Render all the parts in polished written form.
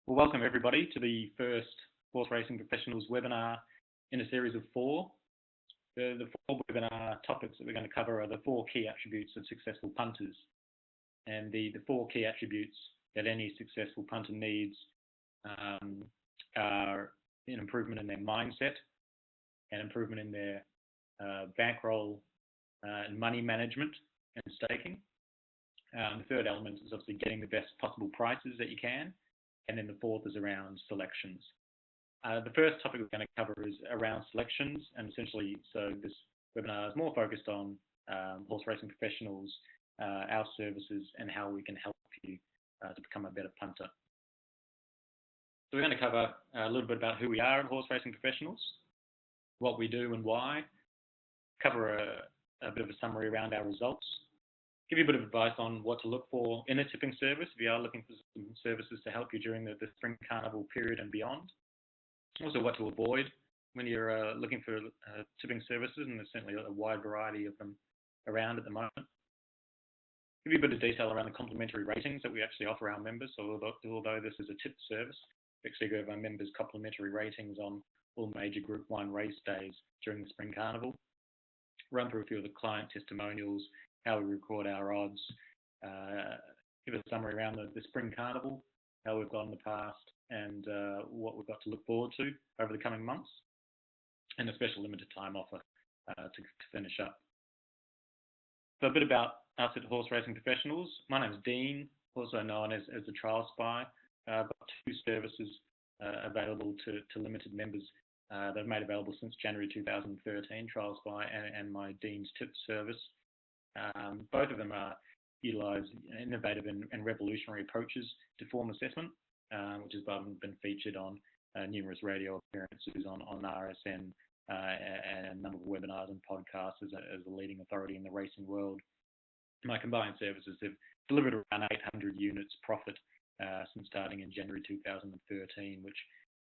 Well, welcome everybody to the first Horse Racing Professionals webinar in a series of four. The four webinar topics that we're going to cover are the four key attributes of successful punters. And the four key attributes that any successful punter needs are an improvement in their mindset, an improvement in their bankroll and money management and staking. The third element is obviously getting the best possible prices that you can. And then the fourth is around selections. The first topic we're going to cover is around selections, and essentially, so this webinar is more focused on horse racing professionals, our services, and how we can help you to become a better punter. So we're going to cover a little bit about who we are at Horse Racing Professionals, what we do and why, cover a bit of a summary around our results, give you a bit of advice on what to look for in a tipping service if you are looking for some services to help you during the Spring Carnival period and beyond. Also, what to avoid when you're looking for tipping services, and there's certainly a wide variety of them around at the moment. Give you a bit of detail around the complimentary ratings that we actually offer our members. So although this is a tip service, we actually give our members complimentary ratings on all major Group 1 race days during the Spring Carnival. Run through a few of the client testimonials, how we record our odds, give a summary around the Spring Carnival, how we've gone in the past, and what we've got to look forward to over the coming months, and a special limited time offer to finish up. So a bit about us at Horse Racing Professionals. My name is Dean, also known as the Trial Spy. I've got two services available to limited members that I've made available since January 2013, Trial Spy and my Dean's Tip service. Both of them utilise innovative and revolutionary approaches to form assessment, which has been featured on numerous radio appearances on RSN and a number of webinars and podcasts as a leading authority in the racing world. My combined services have delivered around 800 units profit since starting in January 2013, which,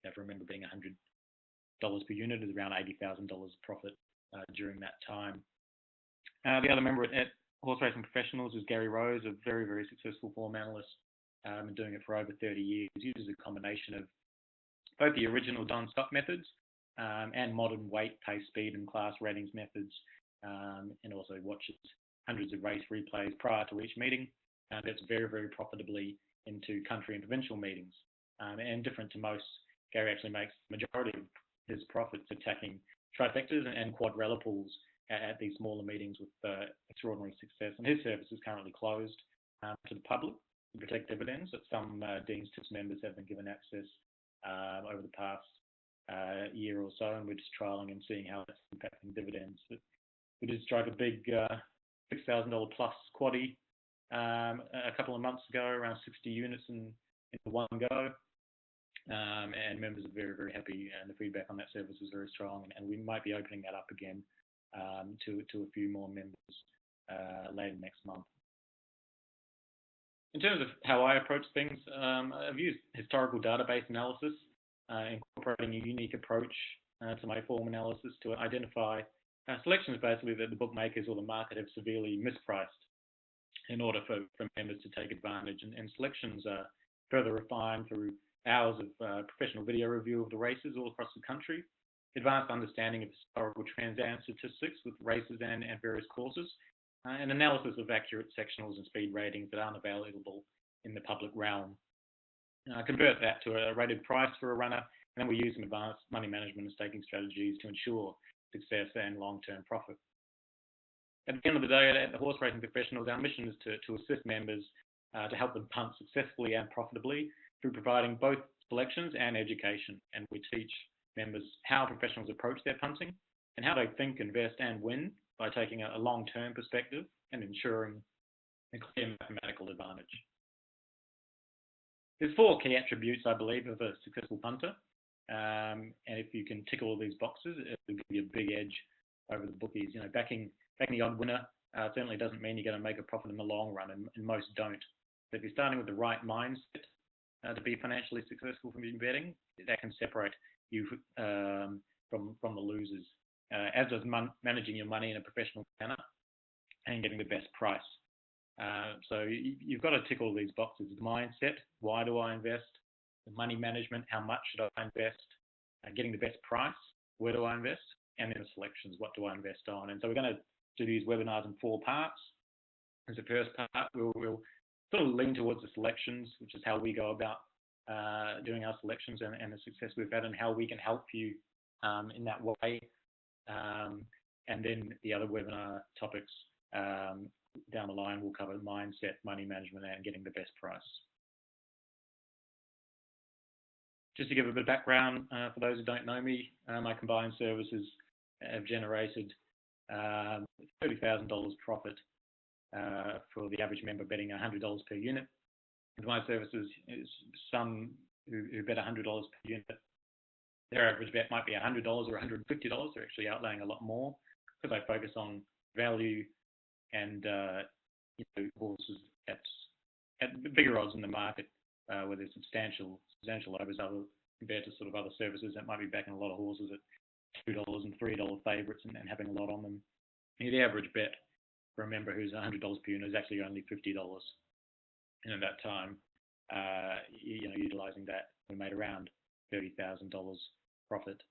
if I remember, being $100 per unit is around $80,000 profit during that time. The other member at Horse Racing Professionals is Gary Rose, a very, very successful form analyst, been doing it for over 30 years. He uses a combination of both the original Don Scott methods and modern weight, pace, speed, and class ratings methods, and also watches hundreds of race replays prior to each meeting. That's very, very profitably into country and provincial meetings. And different to most, Gary actually makes the majority of his profits attacking trifectas and quadruples at these smaller meetings with extraordinary success. And his service is currently closed to the public to protect dividends, but some Dean's Tips members have been given access over the past year or so, and we're just trialling and seeing how that's impacting dividends. But we did strike a big $6,000 plus quaddie a couple of months ago, around 60 units in one go. And members are very, very happy, and the feedback on that service is very strong, and we might be opening that up again to a few more members later next month. In terms of how I approach things, I've used historical database analysis, incorporating a unique approach to my form analysis to identify selections basically that the bookmakers or the market have severely mispriced in order for members to take advantage. And selections are further refined through hours of professional video review of the races all across the country, advanced understanding of historical trends and statistics with races and various courses, and analysis of accurate sectionals and speed ratings that aren't available in the public realm. Convert that to a rated price for a runner, and then we use some advanced money management and staking strategies to ensure success and long-term profit. At the end of the day, at the Horse Racing Professionals, our mission is to assist members to help them punt successfully and profitably through providing both selections and education. And we teach members how professionals approach their punting and how they think, invest, and win by taking a long-term perspective and ensuring a clear mathematical advantage. There's four key attributes, I believe, of a successful punter. And if you can tick all these boxes, it will give you a big edge over the bookies. You know, backing the odd winner certainly doesn't mean you're going to make a profit in the long run, and most don't. So if you're starting with the right mindset to be financially successful from your betting, that can separate you from the losers, as does managing your money in a professional manner and getting the best price. So you've got to tick all these boxes. Mindset, why do I invest? the money management, how much should I invest, getting the best price, where do I invest, and then the selections, what do I invest on. And so we're going to do these webinars in 4 parts. As the first part, we'll sort of lean towards the selections, which is how we go about doing our selections and the success we've had and how we can help you in that way. And then the other webinar topics down the line will cover mindset, money management, and getting the best price. Just to give a bit of background for those who don't know me, my combined services have generated $30,000 profit for the average member betting $100 per unit. With my services, is some who bet $100 per unit, their average bet might be $100 or $150. They're actually outlaying a lot more because I focus on value and horses at bigger odds in the market where there's substantial overs compared to sort of other services that might be backing a lot of horses at $2 and $3 favourites and having a lot on them. The average bet for a member who's $100 per unit is actually only $50. And at that time, utilising that, we made around $30,000 profit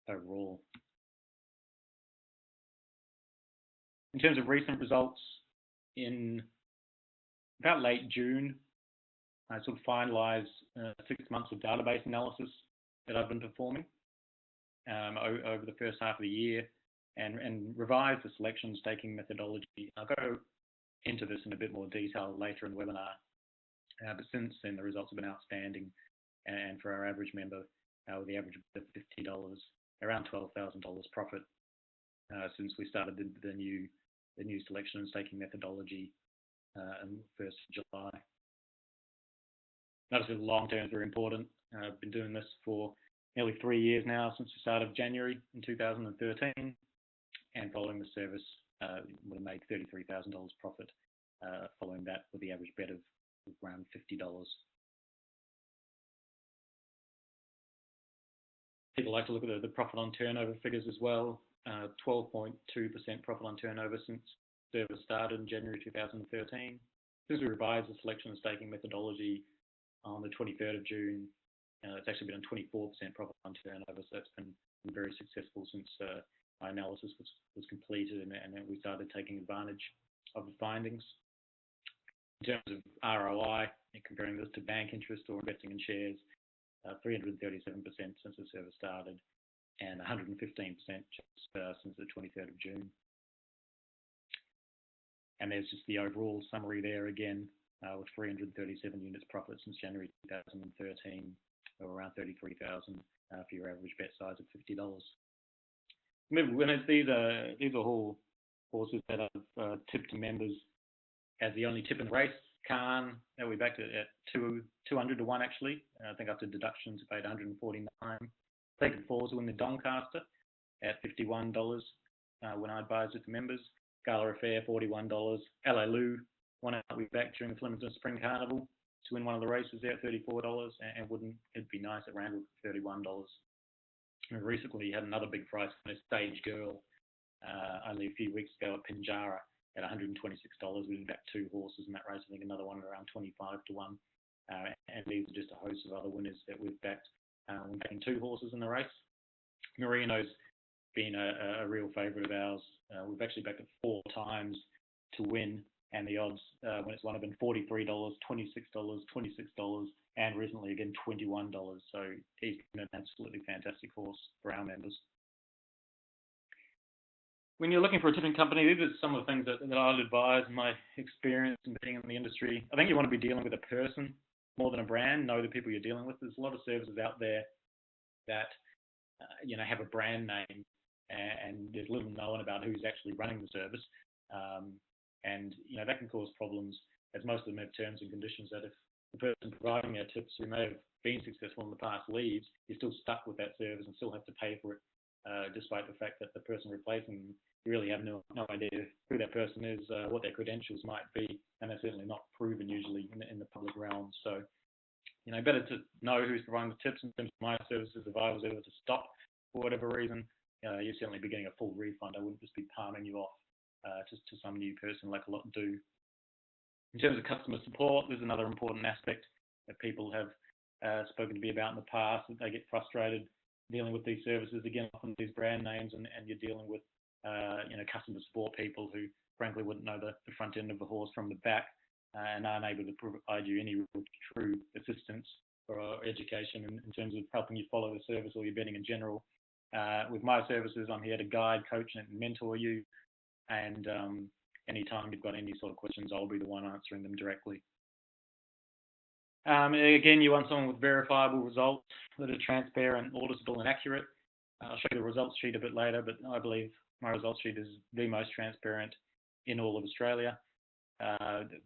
overall. In terms of recent results, in about late June, I sort of finalised 6 months of database analysis that I've been performing over the first half of the year and revised the selection staking methodology. I'll go into this in a bit more detail later in the webinar, but since then the results have been outstanding, and for our average member, with the average of $50, around $12,000 profit since we started the new selection and staking methodology on 1st of July. Obviously, the long term is very important. I've been doing this for nearly 3 years now, since the start of January in 2013, and following the service, would have made $33,000 profit following that with the average bet of around $50. People like to look at the profit on turnover figures as well. 12.2% profit on turnover since service started in January 2013. Since we revised the selection and staking methodology on the 23rd of June, it's actually been on 24% profit on turnover, so that's been very successful since my analysis was completed and we started taking advantage of the findings. In terms of ROI, comparing this to bank interest or investing in shares, 337% since the service started and 115% just since the 23rd of June. And there's just the overall summary there again, with 337 units profit since January 2013, or around 33,000 for your average bet size of $50. Remember, these are all horses that I've tipped to members as the only tip in the race. Khan, that we backed it at 200 to 1 actually. I think after deductions, paid 149. Taken Falls win the Doncaster at $51 when I advised it to members. Gala Affair, $41. LA Lou won out we backed during the Flemington Spring Carnival to win one of the races there at $34, and wouldn't it be nice at Randwick for $31. And recently had another big prize for a Stage Girl only a few weeks ago at Pinjarra at $126. We did back 2 horses in that race. I think another one at around 25 to 1. And these are just a host of other winners that we've backed. We're backing 2 horses in the race. Merino's been a real favourite of ours. We've actually backed it 4 times to win, and the odds when it's won have been $43, $26, $26, and recently again $21. So he's been an absolutely fantastic horse for our members. When you're looking for a tipping company, these are some of the things that I'd advise in my experience in being in the industry. I think you want to be dealing with a person more than a brand. Know the people you're dealing with. There's a lot of services out there that have a brand name and there's little known about who's actually running the service, and that can cause problems, as most of them have terms and conditions that if the person providing their tips who may have been successful in the past leaves, you're still stuck with that service and still have to pay for it, despite the fact that the person replacing them, you really have no idea who that person is, what their credentials might be, and they're certainly not proven usually in the public realm. So, better to know who's providing the tips. In terms of my services, if I was able to stop for whatever reason, you'd certainly be getting a full refund. I wouldn't just be palming you off just to some new person like a lot do. In terms of customer support, there's another important aspect. that people have spoken to me about in the past, that they get frustrated dealing with these services. Again, often these brand names, and you're dealing with customer support people who frankly wouldn't know the front end of the horse from the back, and aren't able to provide you any true assistance or education in terms of helping you follow the service or your betting in general. With my services, I'm here to guide, coach, and mentor you. And anytime you've got any sort of questions, I'll be the one answering them directly. Again, you want someone with verifiable results that are transparent, auditable, and accurate. I'll show you the results sheet a bit later, but I believe my results sheet is the most transparent in all of Australia.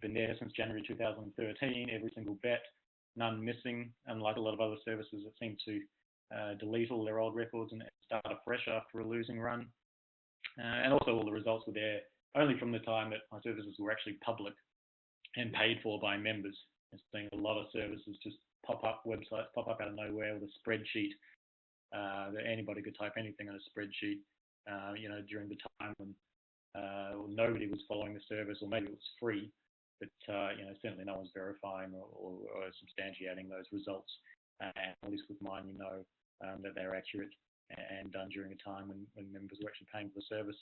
Been there since January 2013, every single bet, none missing, unlike a lot of other services that seem to delete all their old records and start afresh after a losing run. And also all the results were there only from the time that my services were actually public and paid for by members. I've seen a lot of services just websites pop up out of nowhere with a spreadsheet that anybody could type anything on a spreadsheet, during the time when nobody was following the service, or maybe it was free, but certainly no one's verifying or substantiating those results. And at least with mine, that they're accurate and done during a time when members were actually paying for the service.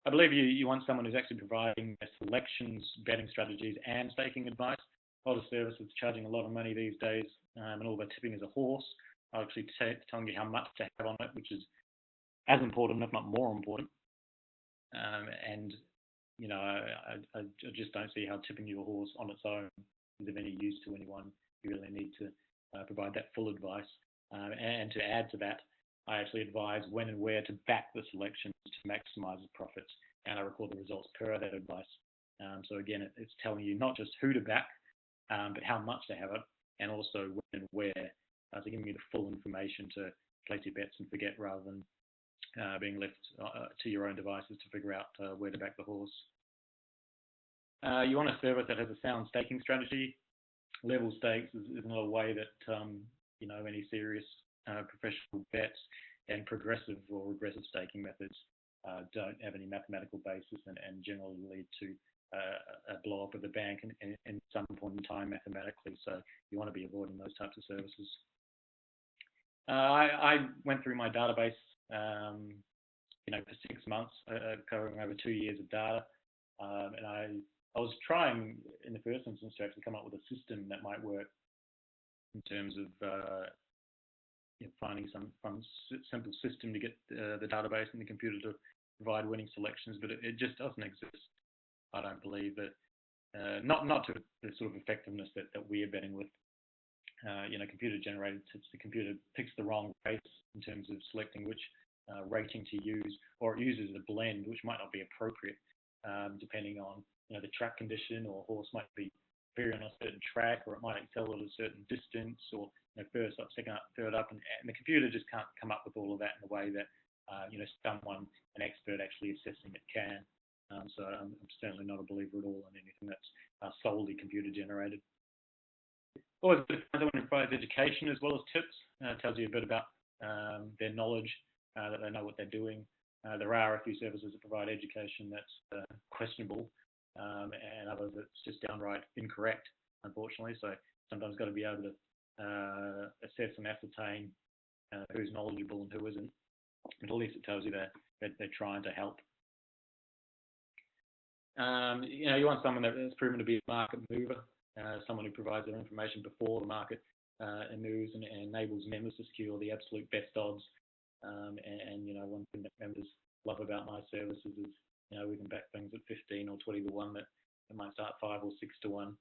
I believe you want someone who's actually providing selections, betting strategies, and staking advice. A lot of services charging a lot of money these days, and all they're tipping is a horse. I'll actually telling you how much to have on it, which is as important, if not more important. I just don't see how tipping your horse on its own is of any use to anyone. You really need to provide that full advice. And to add to that, I actually advise when and where to back the selections to maximize the profits, and I record the results per that advice. So again, it's telling you not just who to back, but how much to have it, and also when and where. So giving you the full information to place your bets and forget, rather than being left to your own devices to figure out where to back the horse. You want a service that has a sound staking strategy. Level stakes is another way that any serious professional bets and progressive or regressive staking methods don't have any mathematical basis and generally lead to a blow up of the bank in some point in time mathematically. So you want to be avoiding those types of services. I went through my database, for 6 months, covering over 2 years of data, and I was trying in the first instance to actually come up with a system that might work in terms of finding some simple system to get the database and the computer to provide winning selections, but it just doesn't exist. I don't believe that, not to the sort of effectiveness that we're betting with. Computer generated tips, the computer picks the wrong race in terms of selecting which rating to use, or it uses a blend which might not be appropriate depending on the track condition, or a horse might be very on a certain track, or it might excel at a certain distance, or first up, second up, third up, and the computer just can't come up with all of that in a way that someone, an expert actually assessing it can. So I'm certainly not a believer at all in anything that's solely computer generated. Always good to find someone who provides education as well as tips. Tells you a bit about their knowledge, that they know what they're doing. There are a few services that provide education that's questionable, and others that's just downright incorrect, unfortunately. So sometimes got to be able to assess and ascertain who's knowledgeable and who isn't. But at least it tells you that they're trying to help. You want someone that's proven to be a market mover, someone who provides their information before the market moves and enables members to secure the absolute best odds. One thing that members love about my services is, we can back things at 15 or 20 to 1 that might start 5 or 6 to 1.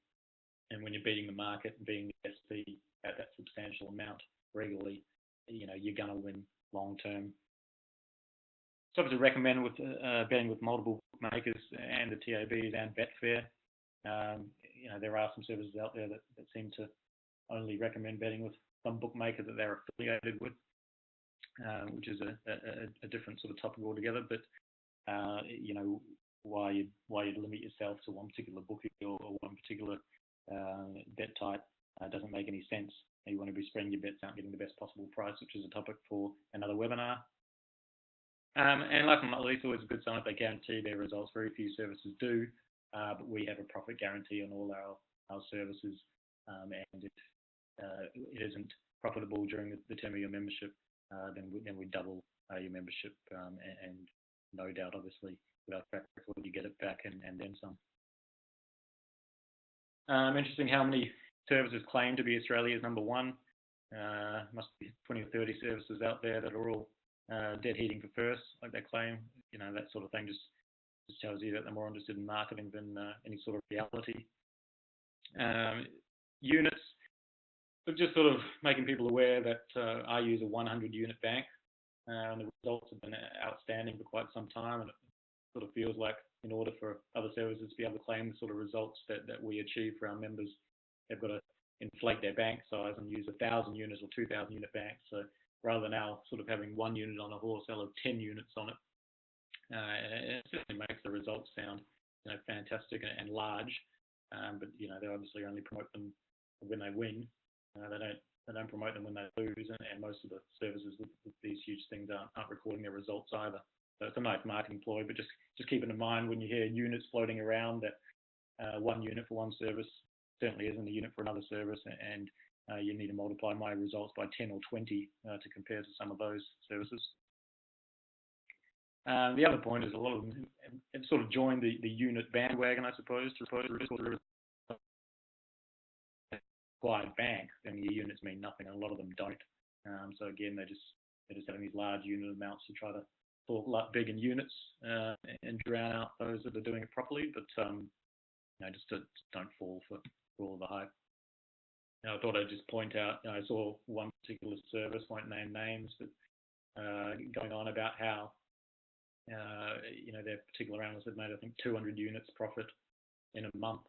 And when you're beating the market and beating the SP at that substantial amount regularly, you're going to win long term. So obviously recommend with betting with multiple bookmakers and the TABs and Betfair. There are some services out there that seem to only recommend betting with some bookmaker that they're affiliated with, which is a different sort of topic altogether. But why you'd limit yourself to one particular bookie or one particular bet type doesn't make any sense. You want to be spreading your bets out, getting the best possible price, which is a topic for another webinar. And last but not least, always a good sign if they guarantee their results. Very few services do, but we have a profit guarantee on all our services. and if it isn't profitable during the term of your membership, then we double your membership, and no doubt, obviously, with our track record, you get it back and then some. Interesting how many services claim to be Australia's number one. Must be 20 or 30 services out there that are all dead heating for first, like they claim. That sort of thing just tells you that they're more interested in marketing than any sort of reality. Units, but just sort of making people aware that I use a 100-unit bank, and the results have been outstanding for quite some time, and it sort of feels like in order for other services to be able to claim the sort of results that we achieve for our members, they've got to inflate their bank size and use 1,000 units or 2,000 unit banks. So rather than now sort of having 1 unit on a horse, they'll have 10 units on it. It certainly makes the results sound fantastic and large, but they obviously only promote them when they win. They don't promote them when they lose, and most of the services with these huge things aren't recording their results either. So it's a nice marketing ploy, but just keep it in mind when you hear units floating around that 1 unit for one service certainly isn't a unit for another service, and you need to multiply my results by 10 or 20 to compare to some of those services. The other point is a lot of them have sort of joined the unit bandwagon, I suppose, to acquired bank, then the units mean nothing, and a lot of them don't. So again, they're just having these large unit amounts to try to talk big in units and drown out those that are doing it properly. But just don't fall for all the hype. I thought I'd just point out, I saw one particular service, won't name names, but going on about how their particular analyst had made, I think, 200 units profit in a month,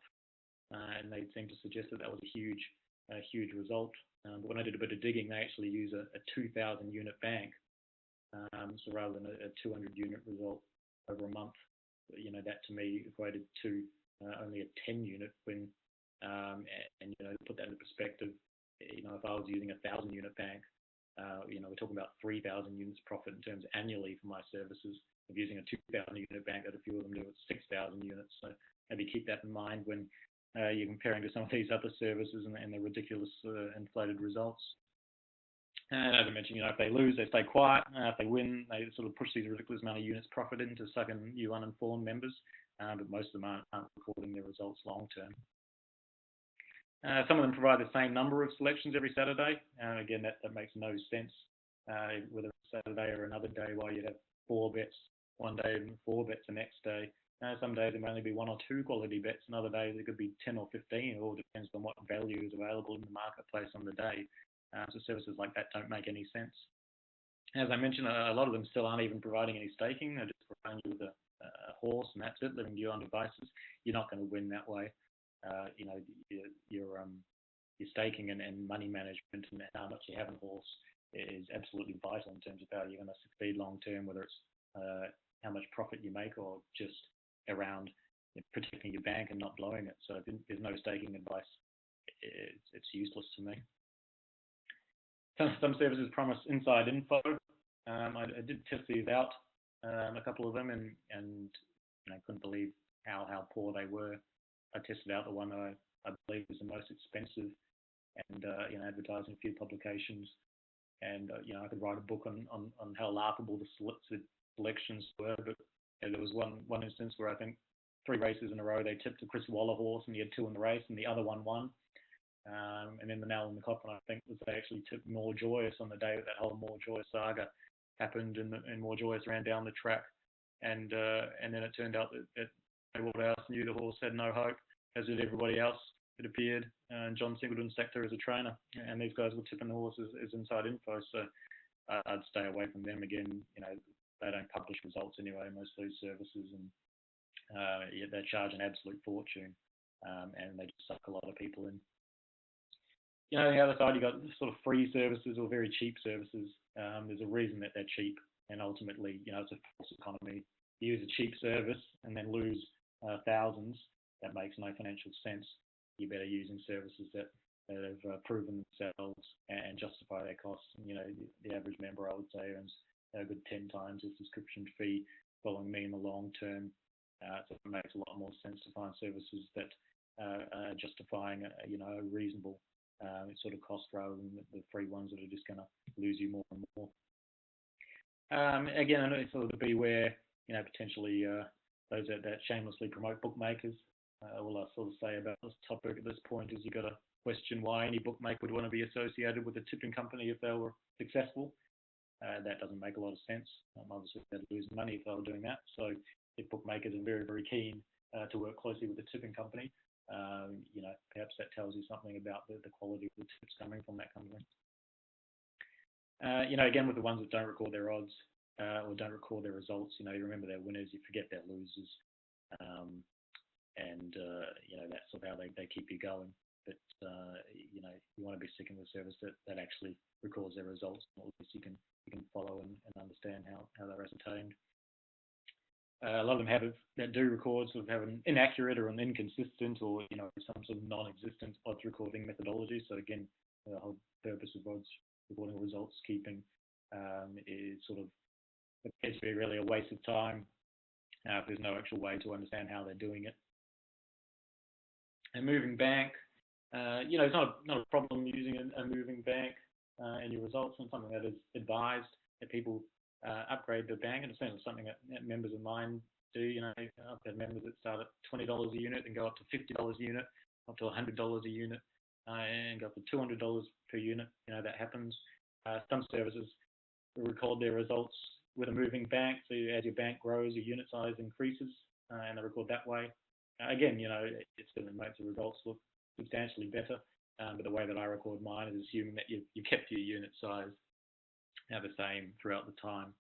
and they seemed to suggest that was a huge result. But when I did a bit of digging, they actually use a 2,000 unit bank, so rather than a 200 unit result over a month, that to me equated to only a 10 unit win. And to put that into perspective, if I was using a 1,000 unit bank, we're talking about 3,000 units profit in terms annually for my services. If using a 2,000 unit bank, that a few of them do it 6,000 units. So maybe keep that in mind when you're comparing to some of these other services and the ridiculous inflated results. And as I mentioned, if they lose, they stay quiet. If they win, they sort of push these ridiculous amount of units profit in to suck in you uninformed members. But most of them aren't recording their results long term. Some of them provide the same number of selections every Saturday. Again, that makes no sense. Whether it's Saturday or another day, why you'd have 4 bets one day and 4 bets the next day. Some days there may only be 1 or 2 quality bets, and other days there could be 10 or 15. It all depends on what value is available in the marketplace on the day. So services like that don't make any sense. As I mentioned, a lot of them still aren't even providing any staking. They're just providing you with a horse, and that's it, living you on devices. You're not going to win that way. Your staking and money management and how much you have in a horse is absolutely vital in terms of how you're going to succeed long term, whether it's how much profit you make or just around protecting your bank and not blowing it. So if there's no staking advice, it's useless to me. Some services promise inside info. I did test these out, a couple of them, and I couldn't believe how poor they were. I tested out the one that I believe was the most expensive, and advertising a few publications, and I could write a book on how laughable the selections were. But there was one instance where I think 3 races in a row they tipped a Chris Waller horse, and he had 2 in the race, and the other one won. And then the nail in the coffin, I think, was they actually tipped More Joyous on the day that whole More Joyous saga happened, and More Joyous ran down the track, and then it turned out that Waterhouse knew the horse had no hope, as did everybody else, it appeared. And John Singleton sacked her as a trainer, and these guys were tipping the horse as inside info. So I'd stay away from them. Again, they don't publish results anyway, most of these services, and they charge an absolute fortune, and they just suck a lot of people in. On the other side, you've got sort of free services or very cheap services. There's a reason that they're cheap, and ultimately, it's a false economy. You use a cheap service and then lose thousands. That makes no financial sense. You're better using services that have proven themselves and justify their costs. The average member, I would say, earns a good 10 times his subscription fee following me in the long term. So it makes a lot more sense to find services that justifying a reasonable sort of cost rather than the free ones that are just going to lose you more and more. Again, it's sort of to beware, potentially those that shamelessly promote bookmakers. All I sort of say about this topic at this point is you've got to question why any bookmaker would want to be associated with a tipping company if they were successful. That doesn't make a lot of sense. Obviously, they'd lose money if they were doing that. So if bookmakers are very, very keen to work closely with the tipping company, perhaps that tells you something about the quality of the tips coming from that company. Again, with the ones that don't record their odds or don't record their results, you remember their winners, you forget their losers. That's sort of how they keep you going. But, you want to be sticking with a service that actually records their results. At least you can follow and understand how they're ascertained. A lot of them that do record sort of have an inaccurate or an inconsistent or, some sort of non-existent odds recording methodology. So again, the whole purpose of odds recording results keeping is sort of appears to be really a waste of time if there's no actual way to understand how they're doing it. And moving bank, it's not a problem using a moving bank in your results, and something that is advised that people upgrade their bank, and it's certainly something that members of mine do. I've had members that start at $20 a unit and go up to $50 a unit, up to $100 a unit, and go up to $200 per unit. That happens. Some services record their results with a moving bank, so as your bank grows, your unit size increases, and they record that way. Again, it certainly makes the results look substantially better, but the way that I record mine is assuming that you kept your unit size the same throughout the time.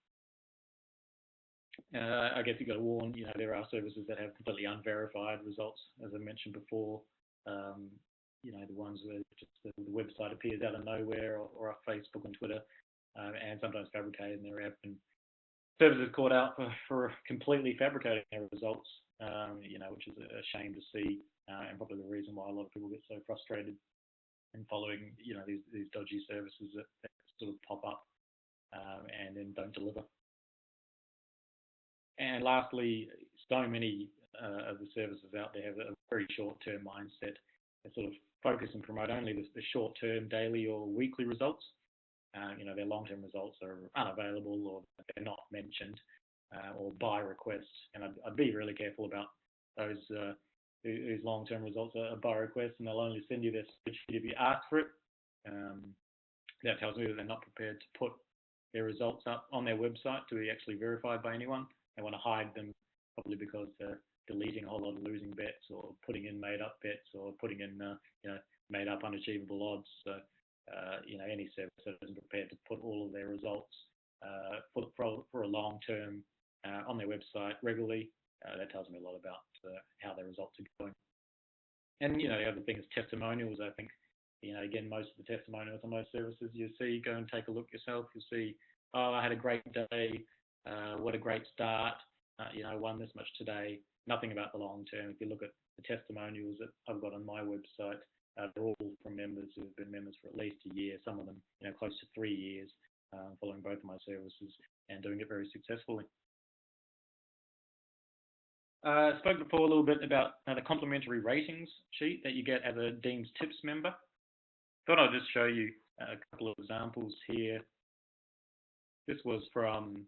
I guess you've got to warn, there are services that have completely unverified results, as I mentioned before. The ones where just the website appears out of nowhere, or off Facebook and Twitter, and sometimes fabricated in their app. And services caught out for completely fabricating their results, which is a shame to see, and probably the reason why a lot of people get so frustrated in following, these dodgy services that sort of pop up and then don't deliver. And lastly, so many of the services out there have a very short-term mindset. They sort of focus and promote only the short-term daily or weekly results. Their long-term results are unavailable, or they're not mentioned, or by request. And I'd be really careful about those whose long-term results are by request, and they'll only send you their spreadsheet if you ask for it. That tells me that they're not prepared to put their results up on their website to be actually verified by anyone. They want to hide them, probably because they're deleting a whole lot of losing bets, or putting in made-up bets, or putting in made-up unachievable odds. So any service that isn't prepared to put all of their results for a long term on their website regularly, that tells me a lot about how their results are going. And the other thing is testimonials. I think again, most of the testimonials on most services you see, go and take a look yourself. You'll see, oh, I had a great day. What a great start. I won this much today. Nothing about the long term. If you look at the testimonials that I've got on my website, they're all from members who have been members for at least a year, some of them close to 3 years, following both of my services and doing it very successfully. I spoke before a little bit about the complimentary ratings sheet that you get as a Dean's Tips member. Thought I'd just show you a couple of examples here. This was from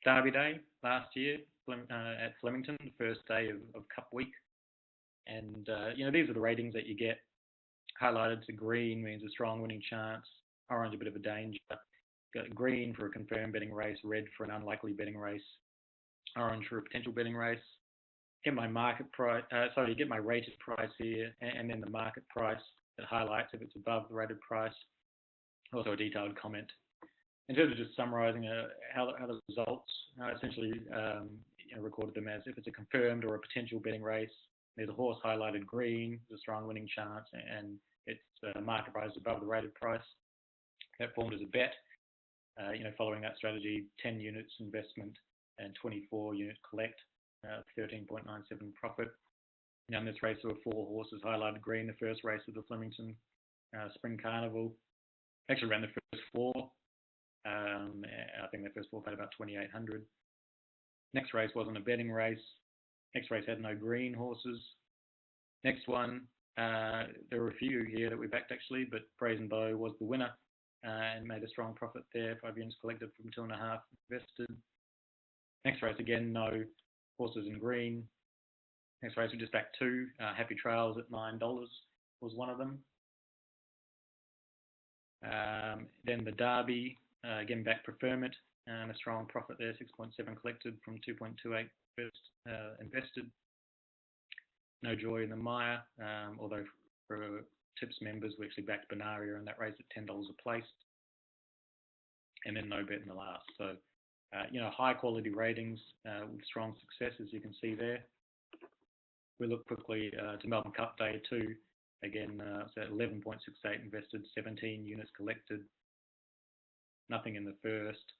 Derby Day last year at Flemington, the first day of Cup Week. And, these are the ratings that you get. Highlighted to green means a strong winning chance, orange a bit of a danger, got green for a confirmed betting race, red for an unlikely betting race, orange for a potential betting race. Get my market price, you get my rated price here, and then the market price that highlights if it's above the rated price. Also a detailed comment. In terms of just summarising how the results essentially recorded them as if it's a confirmed or a potential betting race. There's a horse highlighted green, there's a strong winning chance, and its market price is above the rated price. That formed as a bet. Following that strategy, 10 units investment and 24 unit collect, 13.97 profit. Now in this race there were 4 horses highlighted green, the first race of the Flemington Spring Carnival. Actually ran the first 4. I think the first 4 paid about 2,800. Next race wasn't a betting race. Next race had no green horses. Next one, there were a few here that we backed actually, but Brazen Bow was the winner and made a strong profit there. 5 units collected from 2.5 invested. Next race again, no horses in green. Next race we just backed 2. Happy Trails at $9 was one of them. Then the Derby, again back Preferment, and a strong profit there, 6.7 collected from 2.28 invested. No Joy in the Mire, although for Tips members we actually backed Benaria in that race at $10 a place. And then no bet in the last. So, high quality ratings with strong success, as you can see there. We look quickly to Melbourne Cup Day 2. Again, so 11.68 invested, 17 units collected. Nothing in the first,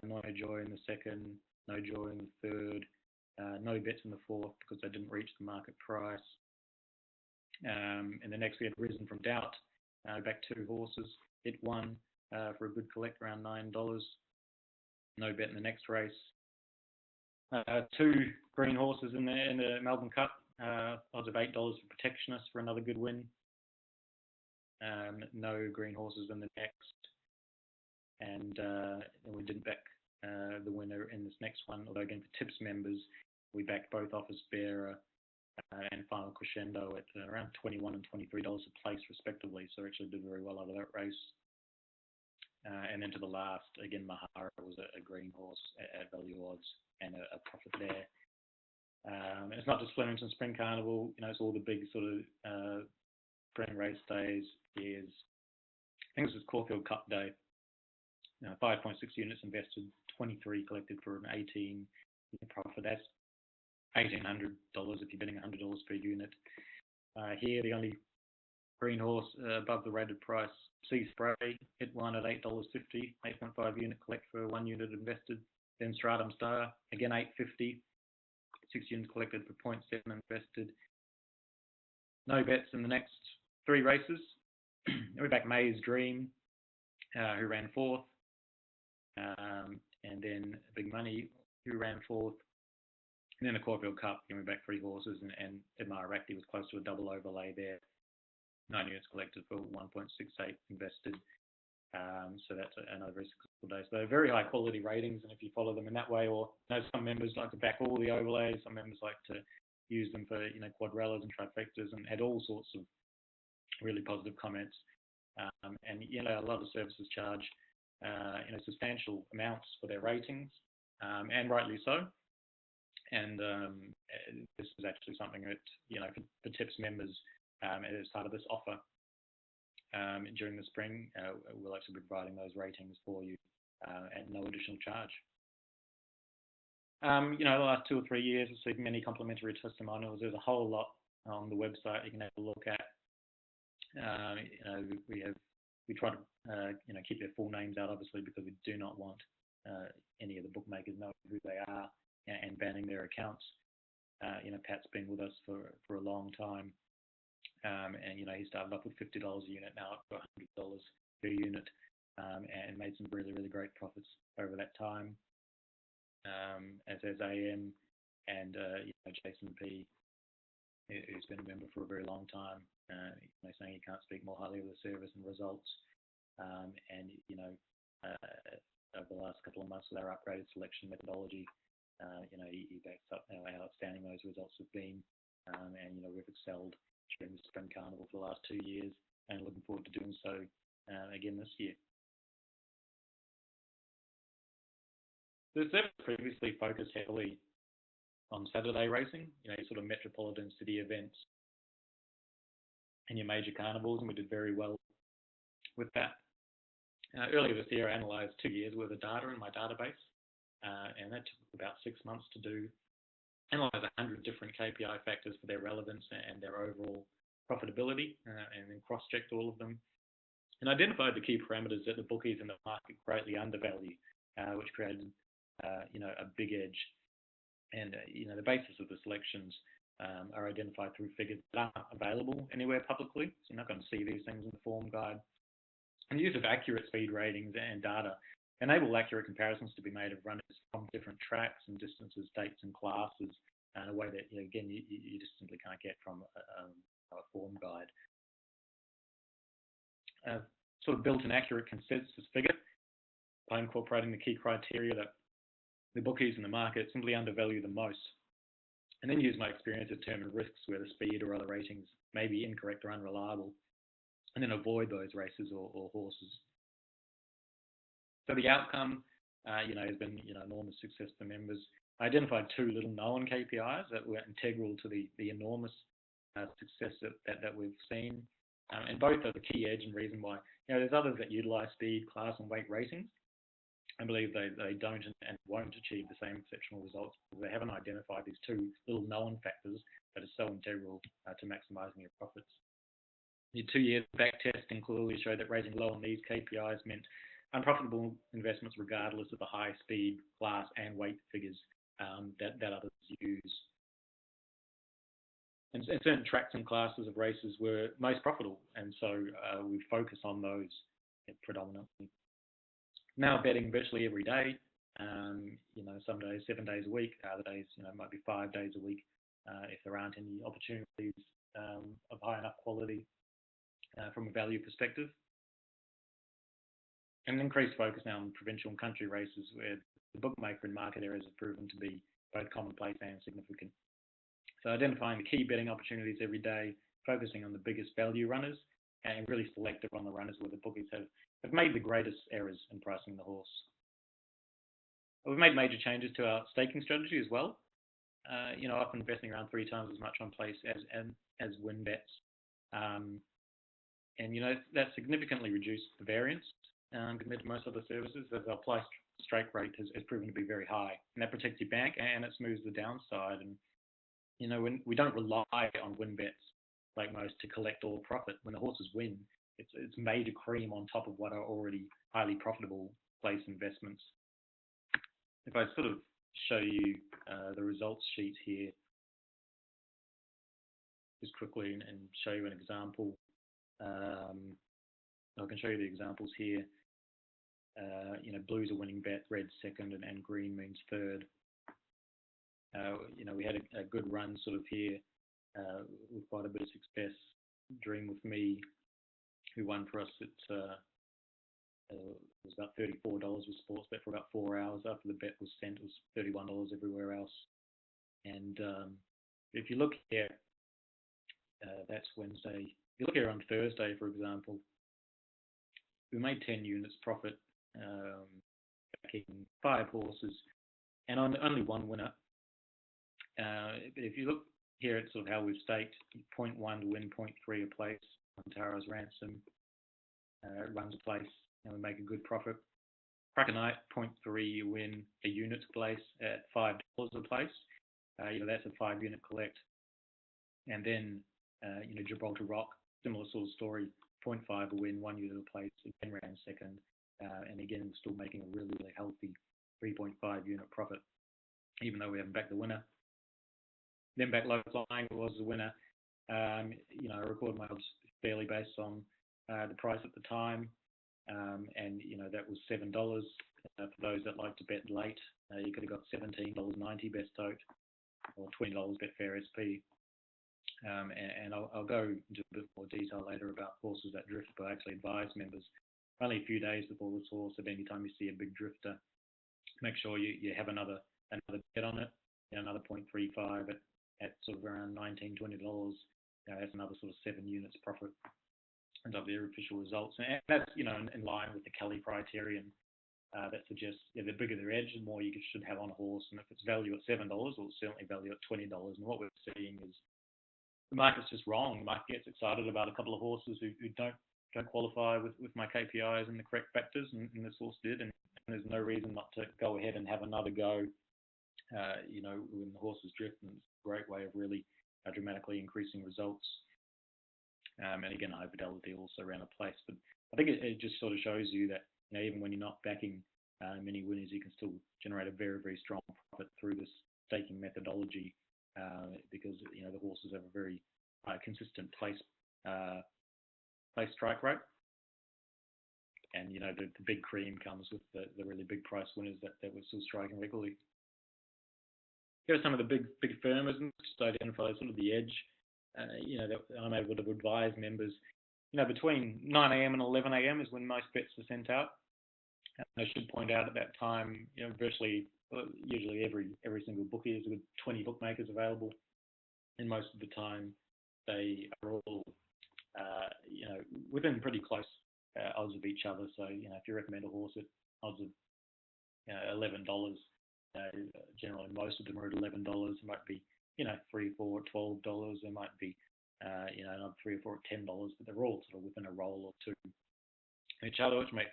no Joy in the second, no Joy in the third, no bets in the fourth because they didn't reach the market price. And the next we had Risen from Doubt, back 2 horses. It won for a good collect around $9. No bet in the next race. 2 green horses in the Melbourne Cup. Odds of $8 for Protectionist for another good win. No green horses in the next. And we didn't back the winner in this next one. Although again for Tips members, we backed both Office Bearer and Final Crescendo at around $21 and $23 a place respectively. So actually did very well out of that race. And then to the last, again, Mahara was a green horse at value odds and a profit there. And it's not just Flemington Spring Carnival, it's all the big sort of spring race days. I think this is Caulfield Cup Day. 5.6 units invested, 23 collected for an 18 profit. That's $1,800 if you're betting $100 per unit. Here, the only green horse above the rated price, Sea Spray, it won at $8.50, 8.5 unit collect for 1 unit invested. Then Stratum Star, again $8.50, 6 units collected for 0.7 invested. No bets in the next 3 races. We back May's Dream, who ran 4th, and then Big Money, who ran 4th. And then the Caulfield Cup, we back 3 horses, and Admire Rakti was close to a double overlay there. 9 units collected for 1.68 invested. So that's another very successful day. So they're very high quality ratings, and if you follow them in that way, or some members like to back all the overlays, some members like to use them for quadrellas and trifectas, and had all sorts of really positive comments. And a lot of services charge substantial amounts for their ratings, and rightly so. And this is actually something that for Tips members, as part of this offer during the spring, we'll actually be providing those ratings for you at no additional charge. The last 2 or 3 years, we've seen many complimentary testimonials. There's a whole lot on the website you can have a look at. We try to keep their full names out, obviously, because we do not want any of the bookmakers knowing who they are and banning their accounts. Pat's been with us for a long time. And he started off with $50 a unit, now up to $100 per unit, and made some really, really great profits over that time. As has AM and Jason P, who's been a member for a very long time, saying he can't speak more highly of the service and results. And over the last couple of months with our upgraded selection methodology, he backs up how outstanding those results have been, and we've excelled during the Spring Carnival for the last 2 years, and looking forward to doing so again this year. The service previously focused heavily on Saturday racing, sort of metropolitan city events and your major carnivals, and we did very well with that. Earlier this year, I analysed 2 years worth of data in my database, and that took about 6 months to do. Analyze 100 different KPI factors for their relevance and their overall profitability, and then cross-checked all of them, and identified the key parameters that the bookies in the market greatly undervalue, which created a big edge. And the basis of the selections are identified through figures that aren't available anywhere publicly, so you're not going to see these things in the form guide. And the use of accurate speed ratings and data enable accurate comparisons to be made of runners from different tracks and distances, dates and classes, in a way that, again, you just simply can't get from a form guide. Sort of built an accurate consensus figure by incorporating the key criteria that the bookies in the market simply undervalue the most, and then use my experience to determine risks where the speed or other ratings may be incorrect or unreliable, and then avoid those races or horses. So the outcome, has been enormous success for members. I identified 2 little-known KPIs that were integral to the enormous success that we've seen, and both are the key edge and reason why. There's others that utilise speed, class, and weight ratings. I believe they don't and won't achieve the same exceptional results because they haven't identified these 2 little known factors that are so integral to maximising your profits. The 2 years back testing clearly showed that rating low on these KPIs meant unprofitable investments regardless of the high speed, class, and weight figures that others use. And certain tracks and classes of races were most profitable, and so we focus on those predominantly. Now betting virtually every day, some days 7 days a week, other days might be 5 days a week if there aren't any opportunities of high enough quality from a value perspective. And an increased focus now on provincial and country races where the bookmaker and market areas have proven to be both commonplace and significant. So identifying the key betting opportunities every day, focusing on the biggest value runners, and really selective on the runners where the bookies have made the greatest errors in pricing the horse. We've made major changes to our staking strategy as well. Often investing around 3 times as much on place as WinBets. That significantly reduced the variance compared to most other services, as our price strike rate has proven to be very high. And that protects your bank and it smooths the downside. And, when we don't rely on WinBets like most to collect all profit. When the horses win, it's major cream on top of what are already highly profitable place investments. If I sort of show you the results sheet here, just quickly and show you an example. I can show you the examples here. Blue's a winning bet, red's second, and green means third. We had a good run sort of here with quite a bit of success. Dream with Me, who won for us it was about $34 with Sportsbet for about 4 hours. After the bet was sent, it was $31 everywhere else. And if you look here, that's Wednesday. If you look here on Thursday, for example, we made 10 units profit, backing 5 horses, and on only 1 winner. But if you look here at sort of how we've staked, 0.1 to win 0.3 a place on Tara's Ransom, runs a place, and we make a good profit. Cracker Night, 0.3 you win a unit place at $5 a place. That's a 5 unit collect. And then, Gibraltar Rock, similar sort of story, 0.5 a win, 1 unit a place, again ran second, and again still making a really, really healthy 3.5 unit profit, even though we haven't backed the winner. Then back Local Flying was the winner. I recorded my odds fairly based on the price at the time, and that was $7. For those that like to bet late, you could have got $17.90 best tote, or $20 Betfair SP. And I'll go into a bit more detail later about horses that drift, but I actually advise members only a few days before this horse, that anytime you see a big drifter, make sure you have another bet on it, another 0.35 at sort of around $19, $20. That's another sort of 7 units profit on top of their official results. And that's, in line with the Kelly criterion that suggests the bigger their edge, the more you should have on a horse. And if it's value at $7, well, it's certainly value at $20. And what we're seeing is the market's just wrong. The market gets excited about a couple of horses who don't qualify with my KPIs and the correct factors, and this horse did, and there's no reason not to go ahead and have another go. When the horses drift, and it's a great way of really dramatically increasing results. And again, high fidelity also around a place. But I think it just sort of shows you that even when you're not backing many winners, you can still generate a very, very strong profit through this staking methodology. Because the horses have a very consistent place strike rate, and the big cream comes with the really big price winners that we're still striking regularly. here are some of the big firms just to identify sort of the edge. That I'm able to advise members. Between 9 a.m. and 11 a.m. is when most bets are sent out. I should point out at that time, usually every single bookie is with 20 bookmakers available, and most of the time they are all, within pretty close odds of each other. So, if you recommend a horse at odds of $11, generally most of them are at $11. It might be, 3, 4, $12. There might be, another 3 or 4 at $10, but they're all sort of within a roll or two of each other, which makes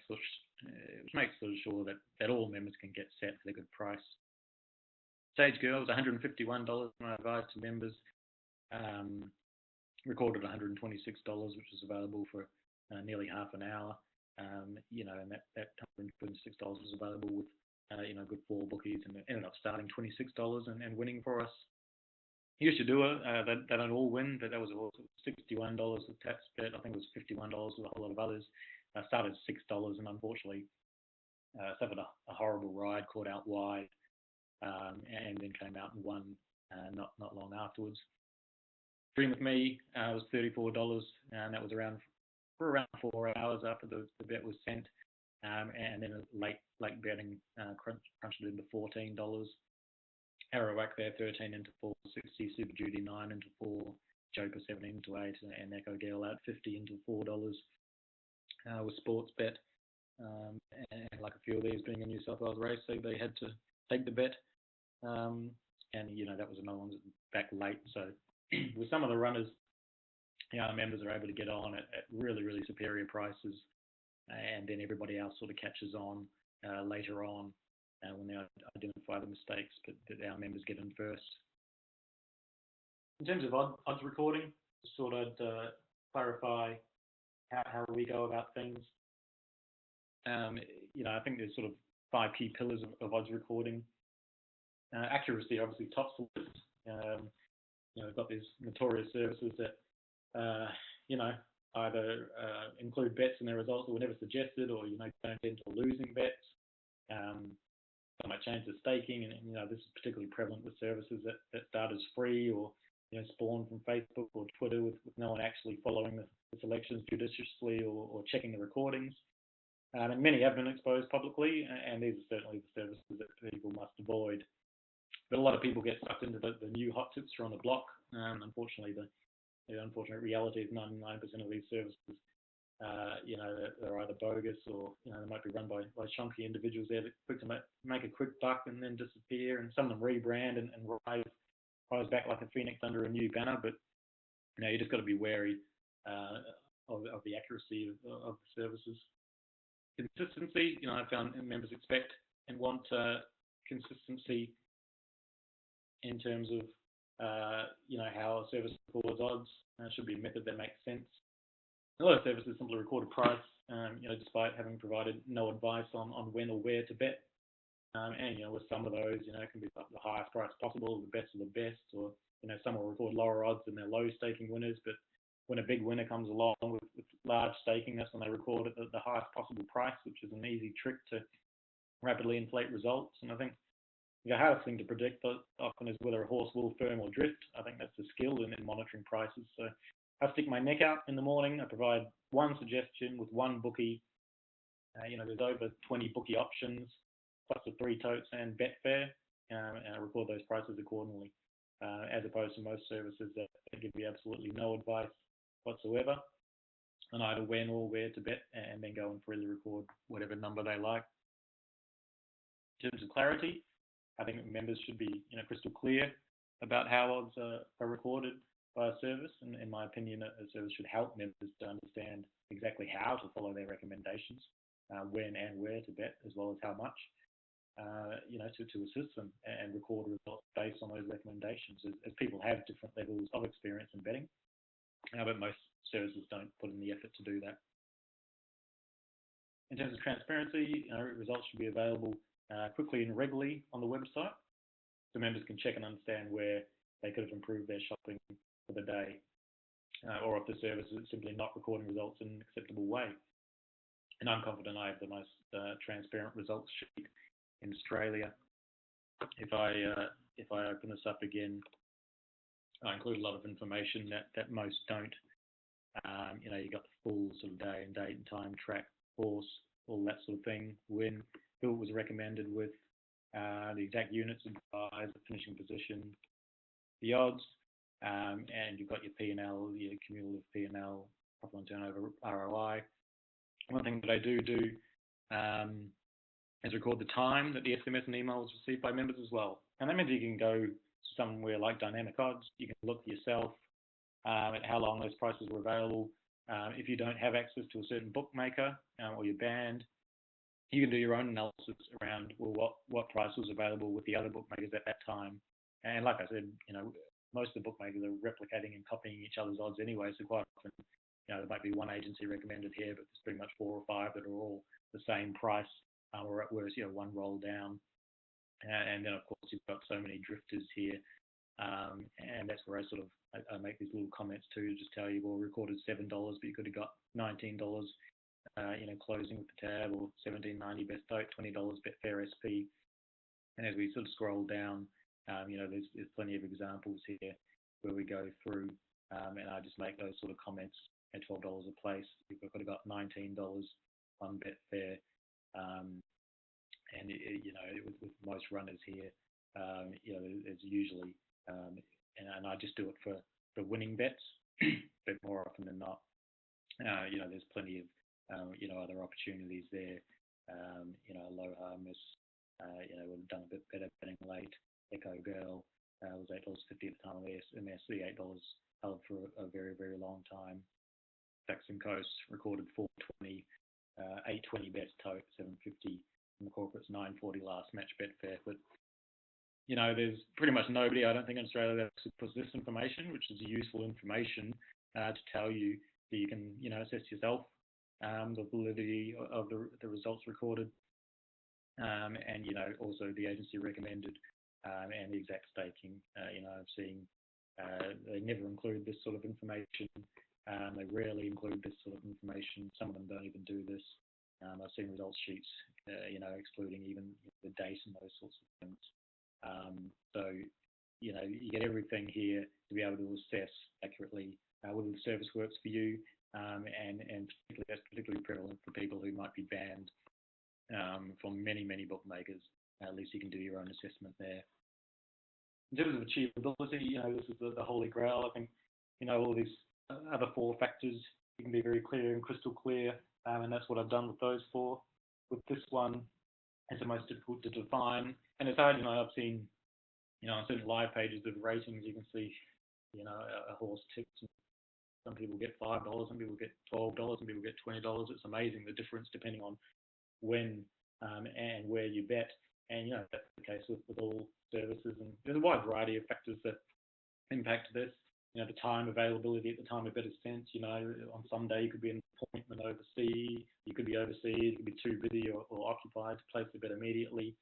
sure that all members can get set at a good price. Sage Girl is $151 when I advise to members. Recorded $126, which is available for nearly half an hour. And that $126 was available with good 4 bookies, and it ended up starting $26 and winning for us. Used to do it. They don't all win, but that was $61 with TapsBet. I think it was $51 with a whole lot of others. Started $6 and unfortunately suffered a horrible ride, caught out wide, and then came out and won not long afterwards. Dream with Me was $34, and that was for around 4 hours after the bet was sent, and then late betting crunched it into $14. Arawak there 13 into 4, 60, Super Duty 9 into 4, Joker 7 into 8, and Echo Girl out 50 into $4 with Sportsbet. And like a few of these being a New South Wales race, so they had to take the bet. And that was another one back late. So with some of the runners, members are able to get on at really, really superior prices, and then everybody else sort of catches on later on when they identify the mistakes, but our members get in first. In terms of odds recording, just thought I'd clarify how we go about things. I think there's sort of 5 key pillars of odds recording. Accuracy obviously tops the list. We've got these notorious services that, either include bets in their results that were never suggested, or, don't tend to losing bets. They might change the staking, and this is particularly prevalent with services that start as free or, spawn from Facebook or Twitter with no one actually following the selections judiciously or checking the recordings. And many have been exposed publicly, and these are certainly the services that people must avoid. But a lot of people get sucked into the new hot tips are on the block. Unfortunately, the unfortunate reality is 99% of these services, they're either bogus or, they might be run by chunky individuals there that quick to make a quick buck and then disappear. And some of them rebrand and rise back like a phoenix under a new banner. But, you just got to be wary of the accuracy of the services. Consistency, I found members expect and want consistency in terms of, how a service records odds. Should be a method that makes sense. A lot of services simply record a price, despite having provided no advice on when or where to bet. And with some of those, it can be the highest price possible, the best of the best, or, some will record lower odds than their low staking winners, but when a big winner comes along with large staking, that's when they record at the highest possible price, which is an easy trick to rapidly inflate results. And I think the hardest thing to predict often is whether a horse will firm or drift. I think that's the skill in monitoring prices. So I stick my neck out in the morning. I provide one suggestion with one bookie. There's over 20 bookie options, plus the 3 totes and Betfair, and I record those prices accordingly, as opposed to most services that give you absolutely no advice whatsoever on either when or where to bet, and then go and freely record whatever number they like. In terms of clarity, I think members should be crystal clear about how odds are recorded by a service. And in my opinion, a service should help members to understand exactly how to follow their recommendations, when and where to bet, as well as how much, to assist them and record results based on those recommendations, as people have different levels of experience in betting. But most services don't put in the effort to do that. In terms of transparency, results should be available quickly and regularly on the website, so members can check and understand where they could have improved their shopping for the day, or if the service is simply not recording results in an acceptable way. And I'm confident I have the most transparent results sheet in Australia. if I open this up again, I include a lot of information that most don't. You got the full sort of day and date and time, track, horse, all that sort of thing. When, who it was recommended with, the exact units advised, the finishing position, the odds, and you've got your P&L, your cumulative P&L, profit on turnover, ROI. One thing that I do is record the time that the SMS and email was received by members as well. And that means you can go somewhere like Dynamic Odds. You can look yourself at how long those prices were available. If you don't have access to a certain bookmaker or you're banned, you can do your own analysis around, well, what price was available with the other bookmakers at that time. And like I said, most of the bookmakers are replicating and copying each other's odds anyway, so quite often, there might be one agency recommended here, but there's pretty much 4 or 5 that are all the same price, or whereas, one roll down. And then, of course, you've got so many drifters here. And that's where I make these little comments too, just tell you, well, recorded $7, but you could have got $19, closing with the tab, or $17.90 best tote, $20 Betfair SP. And as we sort of scroll down, there's plenty of examples here where we go through, and I just make those sort of comments at $12 a place. You could have got $19 on Betfair, and with most runners here, there's usually, and I just do it for winning bets, but more often than not, there's plenty of other opportunities there. Aloha Miss, would have done a bit better betting late. Echo Girl was $8.50 at the time of the SMS. The $8 held for a very, very long time. Saxon Coast recorded 420, 820 best tote, 750 in the corporates, 940 last match Betfair. But there's pretty much nobody, I don't think, in Australia that puts this information, which is useful information to tell you that you can, assess yourself the validity of the results recorded, and also the agency recommended, and the exact staking. I've seen they never include this sort of information. They rarely include this sort of information. Some of them don't even do this. I've seen results sheets, excluding even the date and those sorts of things. So, you get everything here to be able to assess accurately whether the service works for you, and particularly that's particularly prevalent for people who might be banned from many, many bookmakers. At least you can do your own assessment there. In terms of achievability, this is the holy grail. I think, all these other 4 factors, you can be very clear and crystal clear, and that's what I've done with those 4. With this one, it's the most difficult to define, and it's hard. I've seen, on certain live pages of ratings, you can see, a horse tips. Some people get $5, some people get $12, some people get $20. It's amazing the difference depending on when and where you bet. And that's the case with all services, and there's a wide variety of factors that impact this. The time availability at the time a bet is sent. On some day you could be in an appointment overseas, you could be overseas, you could be too busy or occupied to place the bet immediately.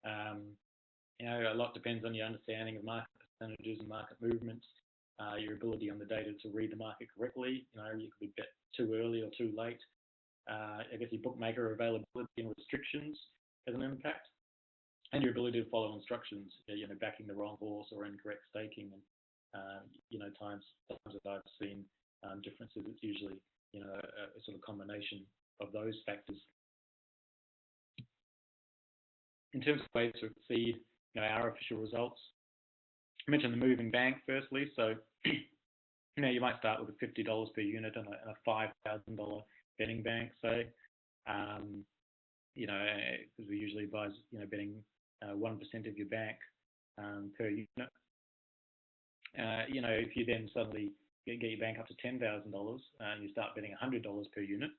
A lot depends on your understanding of market percentages and market movements, your ability on the data to read the market correctly. You could be bet too early or too late. I guess your bookmaker availability and restrictions has an impact, and your ability to follow instructions. Backing the wrong horse or incorrect staking, and times that I've seen differences, it's usually a sort of combination of those factors. In terms of ways to exceed our official results, I mentioned the moving bank firstly. So you might start with a $50 per unit and a $5,000 betting bank, say. Because we usually advise betting 1% of your bank per unit. If you then suddenly get your bank up to $10,000 and you start betting $100 per unit,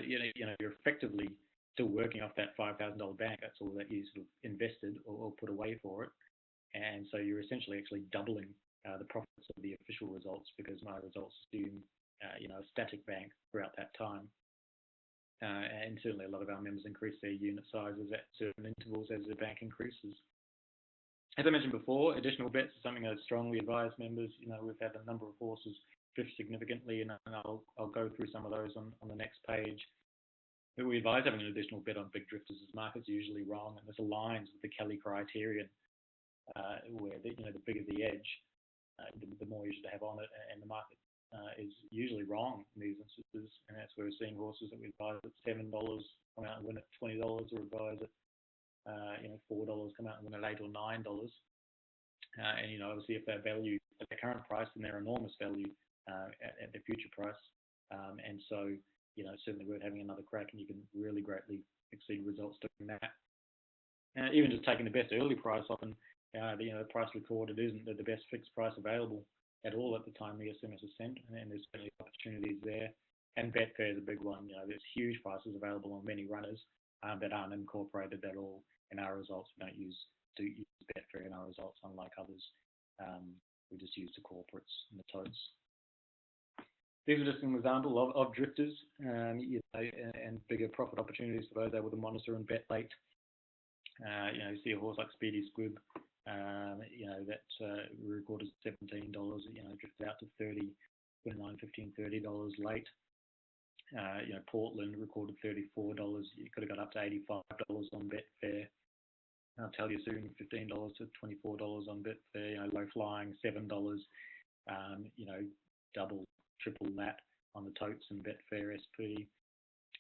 you're effectively still working off that $5,000 bank. That's all that you sort of invested or put away for it, and so you're essentially actually doubling the profits of the official results, because my results assume a static bank throughout that time. And certainly a lot of our members increase their unit sizes at certain intervals as the bank increases. As I mentioned before, additional bets is something I strongly advise members. We've had a number of horses drift significantly, and I'll go through some of those on the next page. But we advise having an additional bet on big drifters as markets are usually wrong, and this aligns with the Kelly criterion, where the bigger the edge, the more you should have on it, and the market is usually wrong in these instances, and that's where we're seeing horses that we advise at $7 come out and win at $20, or advise at $4 come out and win at $8 or $9. And obviously, if they're valued at the current price, then they're enormous value at their future price. And so, it's certainly worth having another crack, and you can really greatly exceed results doing that. Even just taking the best early price, often the price recorded isn't the best fixed price available at all at the time the SMS is sent, and there's certainly opportunities there. And Betfair is a big one. There's huge prices available on many runners that aren't incorporated at all in our results. We don't use Betfair in our results, unlike others. We just use the corporates and the totes. These are just an example of drifters, and bigger profit opportunities for those able to monitor and bet late. You see a horse like Speedy Squib, that we recorded $17, drifted out to $30, $29, $15, $30 late. Portland recorded $34. You could have got up to $85 on Betfair. I'll tell you soon, $15 to $24 on Betfair. Low flying $7. Double, triple that on the totes and Betfair SP.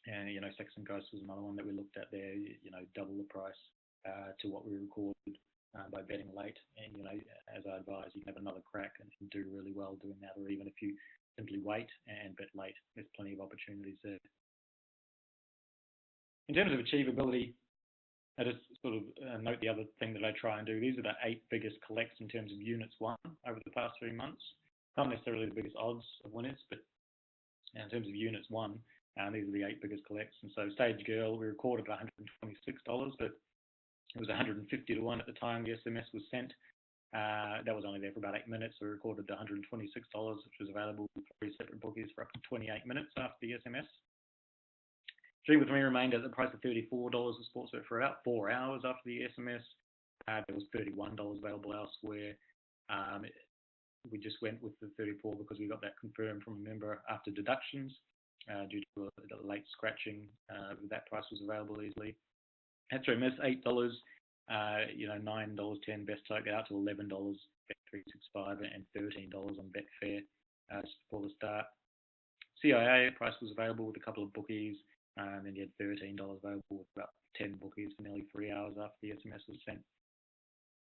And Saxon Ghost was another one that we looked at there. Double the price to what we recorded by betting late. And as I advise, you can have another crack and do really well doing that, or even if you simply wait and bet late, there's plenty of opportunities there. In terms of achievability, I just sort of note the other thing that I try and do. These are the 8 biggest collects in terms of units won over the past 3 months. Not necessarily the biggest odds of winners, but in terms of units won, these are the 8 biggest collects. And so Stage Girl, we recorded $126, but it was 150 to 1 at the time the SMS was sent. That was only there for about 8 minutes. So we recorded $126, which was available for 3 separate bookies for up to 28 minutes after the SMS. Dream With Me remained at the price of $34 at Sportsbet for about 4 hours after the SMS. There was $31 available elsewhere. We just went with the 34 because we got that confirmed from a member after deductions due to the late scratching. That price was available easily. Had to miss $8, $9.10 best tote, get out to $11 Bet365 and $13 on Betfair just before the start. CIA price was available with a couple of bookies, and then you had $13 available with about 10 bookies for nearly 3 hours after the SMS was sent.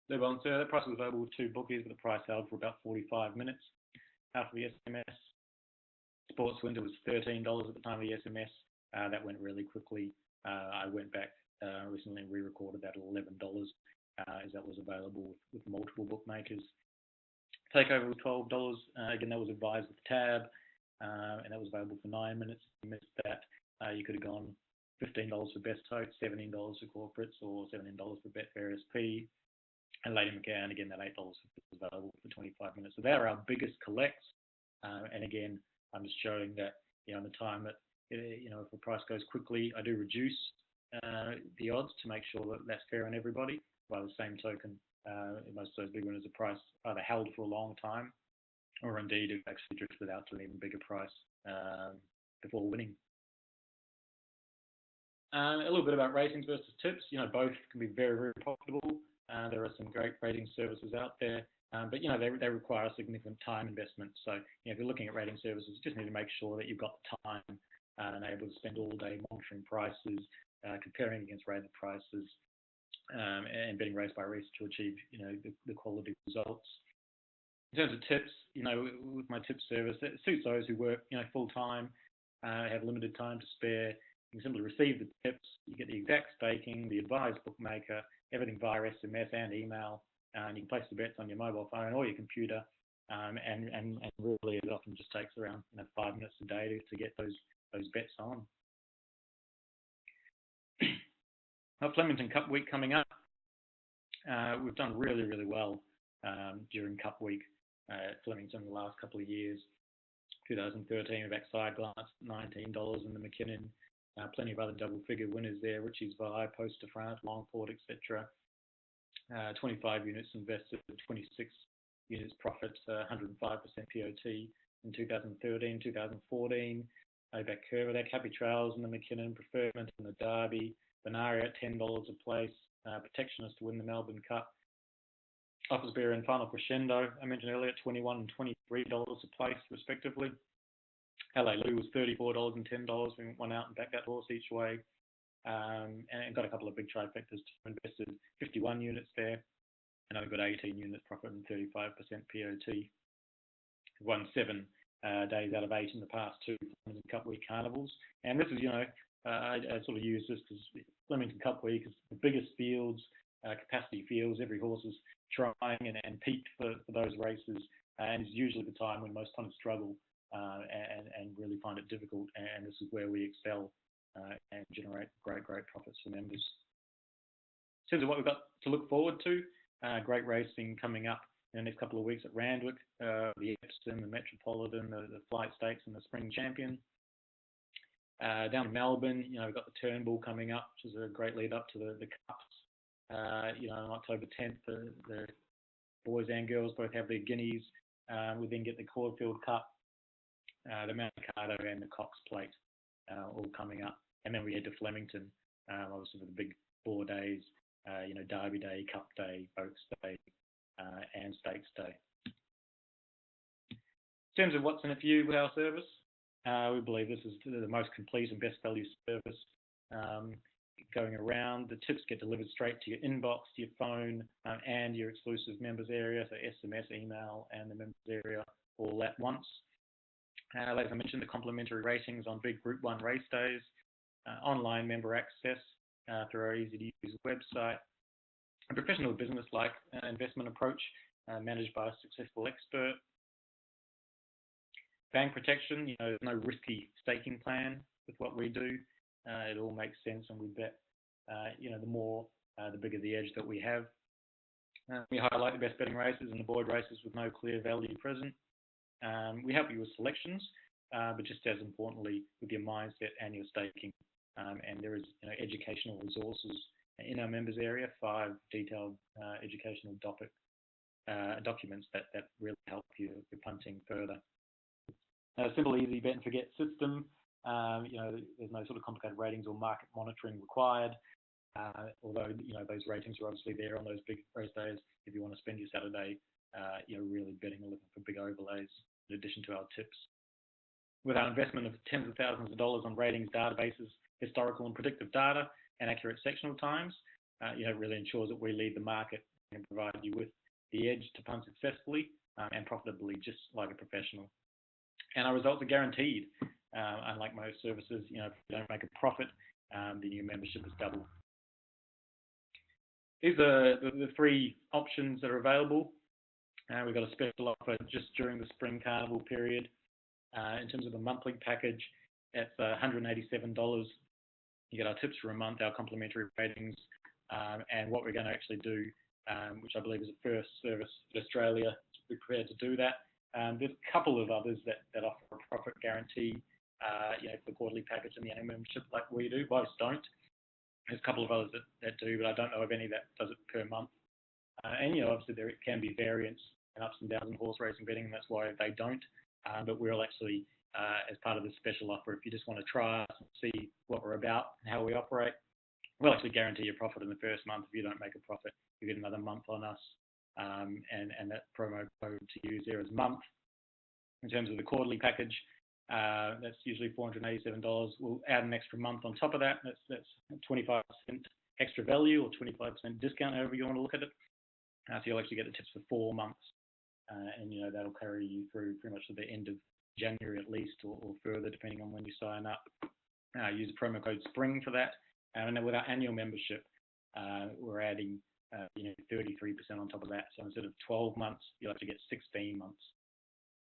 Le Bon Seur, that price was available with 2 bookies, but the price held for about 45 minutes after the SMS. Sports Winter was $13 at the time of the SMS. That went really quickly. I went back recently and re-recorded that at $11 as that was available with multiple bookmakers. Takeover was $12. Again, that was advised with Tab, and that was available for 9 minutes. If you missed that, you could have gone $15 for best tote, $17 for corporates, or $17 for Betfair SP. And Lady McCann, again, that $8 was available for 25 minutes. So they are our biggest collects. And again, I'm just showing that, in the time that, if the price goes quickly, I do reduce the odds to make sure that that's fair on everybody. By the same token, most of those big winners, the price either held for a long time, or indeed it actually drifted out to an even bigger price before winning. A little bit about ratings versus tips. Both can be very, very profitable. There are some great rating services out there, but they require a significant time investment. So if you're looking at rating services, you just need to make sure that you've got the time and able to spend all day monitoring prices, comparing against rated prices, and betting race by race to achieve the quality results. In terms of tips, with my tip service, it suits those who work full time, have limited time to spare. You can simply receive the tips. You get the exact staking, the advised bookmaker, everything via SMS and email, and you can place the bets on your mobile phone or your computer. And really, it often just takes around 5 minutes a day to get those bets on. Flemington Cup Week coming up. We've done really, really well during Cup Week at Flemington the last couple of years. 2013, we backed Sideglance, $19 in the McKinnon. Plenty of other double-figure winners there, Richie's Vi, Post de France, Longport, etc. 25 units invested, 26 units profit, 105% POT in 2013, 2014. Outback Curve there, Cappy Trails and the McKinnon, Preferment and the Derby, Benaria at $10 a place, Protectionist to win the Melbourne Cup, Office Bear and Final Crescendo, I mentioned earlier, $21 and $23 a place respectively. LA Lou was $34 and $10. We went out and backed that horse each way, and got a couple of big trifectas too. Invested 51 units there, and I got 18 units profit and 35% POT. Won 7 days out of 8 in the past 2 Flemington Cup Week carnivals, and this is, I sort of use this because Flemington Cup Week is the biggest fields, capacity fields. Every horse is trying and peaked for those races, and it's usually the time when most punters struggle and really find it difficult, and this is where we excel and generate great profits for members. In terms of what we've got to look forward to, great racing coming up in the next couple of weeks at Randwick, the Epsom, the Metropolitan, the Flight Stakes and the Spring Champion. Down in Melbourne, we've got the Turnbull coming up, which is a great lead up to the Cups. On October 10th, the boys and girls both have their guineas. We then get the Caulfield Cup, the Mount Cardo and the Cox Plate all coming up. And then we head to Flemington, obviously for the big 4 days, Derby Day, Cup Day, Oaks Day, and Stakes Day. In terms of what's in it for you with our service, we believe this is the most complete and best value service going around. The tips get delivered straight to your inbox, to your phone, and your exclusive members area, so SMS, email, and the members area all at once. Like I mentioned, the complimentary ratings on big Group 1 race days, online member access through our easy-to-use website, a professional business-like investment approach managed by a successful expert. Bank protection, there's no risky staking plan with what we do. It all makes sense, and we bet, the bigger the edge that we have. We highlight the best betting races and avoid races with no clear value present. We help you with selections, but just as importantly, with your mindset and your staking. And there is educational resources in our members area, 5 detailed educational documents that really help you with punting further. A simple, easy bet and forget system. There's no sort of complicated ratings or market monitoring required. Although those ratings are obviously there on those big race days if you want to spend your Saturday, really betting or looking for big overlays in addition to our tips. With our investment of tens of thousands of dollars on ratings, databases, historical and predictive data, and accurate sectional times, it really ensures that we lead the market and provide you with the edge to punt successfully and profitably, just like a professional. And our results are guaranteed. Unlike most services, if you don't make a profit, then your membership is double. These are the 3 options that are available. We've got a special offer just during the Spring Carnival period. In terms of the monthly package, it's $187. You get our tips for a month, our complimentary ratings, and what we're going to actually do, which I believe is the first service in Australia to be prepared to do that. There's a couple of others that offer a profit guarantee, for the quarterly package and the annual membership like we do. Both don't. There's a couple of others that do, but I don't know of any that does it per month. And obviously there can be variance and ups and downs in horse racing betting, and that's why they don't. But we'll actually, as part of this special offer, if you just want to try us and see what we're about and how we operate, we'll actually guarantee your profit in the first month. If you don't make a profit, you get another month on us, and that promo code to use there is month. In terms of the quarterly package, that's usually $487. We'll add an extra month on top of that. That's 25% extra value or 25% discount, however you want to look at it. So you'll actually get the tips for 4 months, and that'll carry you through pretty much to the end of January at least, or further depending on when you sign up. Use the promo code SPRING for that, and then with our annual membership, we're adding 33% on top of that. So instead of 12 months, you'll have to get 16 months.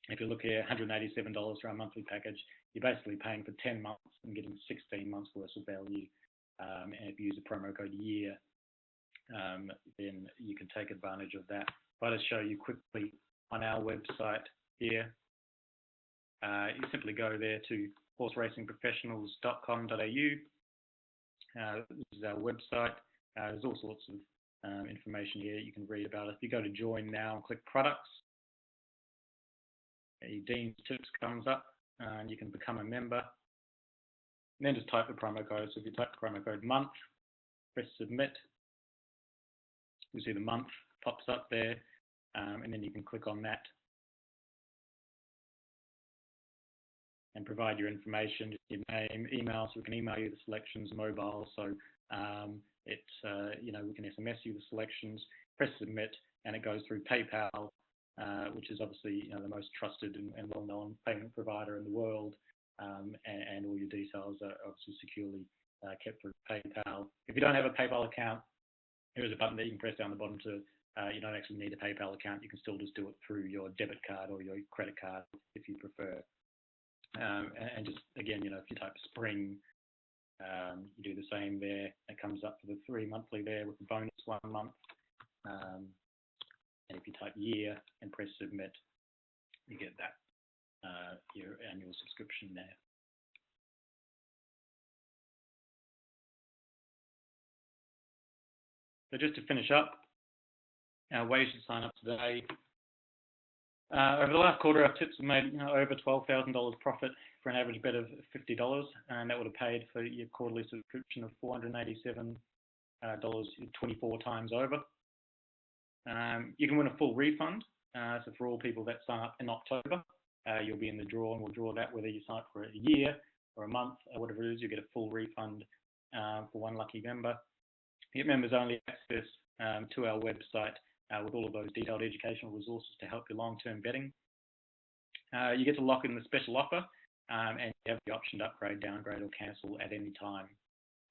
If you look here, $187 for our monthly package, you're basically paying for 10 months and getting 16 months worth of value. And if you use the promo code YEAR, then you can take advantage of that. If I just show you quickly on our website here, you simply go there to horseracingprofessionals.com.au. This is our website. There's all sorts of information here you can read about it. If you go to join now and click products, Dean's Tips comes up, and you can become a member. and then just type the promo code. So if you type the promo code month, press submit, you'll see the month pops up there, and then you can click on that and provide your information, just your name, email, so we can email you the selections, mobile, so we can SMS you the selections, press submit, and it goes through PayPal, which is obviously the most trusted and well-known payment provider in the world, and all your details are obviously securely kept through PayPal. If you don't have a PayPal account, there is a button that you can press down the bottom to, you don't actually need a PayPal account, you can still just do it through your debit card or your credit card if you prefer. And just, again, if you type spring, you do the same there. It comes up for the 3 monthly there with the bonus 1 month. And if you type year and press submit, you get that, your annual subscription there. So just to finish up, ways to sign up today. Over the last quarter, our tips have made over $12,000 profit for an average bet of $50, and that would have paid for your quarterly subscription of $487 24 times over. You can win a full refund. So for all people that sign up in October, you'll be in the draw, and we'll draw that whether you sign up for a year or a month or whatever it is. You get a full refund for one lucky member. You get members only access to our website with all of those detailed educational resources to help your long-term betting. You get to lock in the special offer, and you have the option to upgrade, downgrade, or cancel at any time.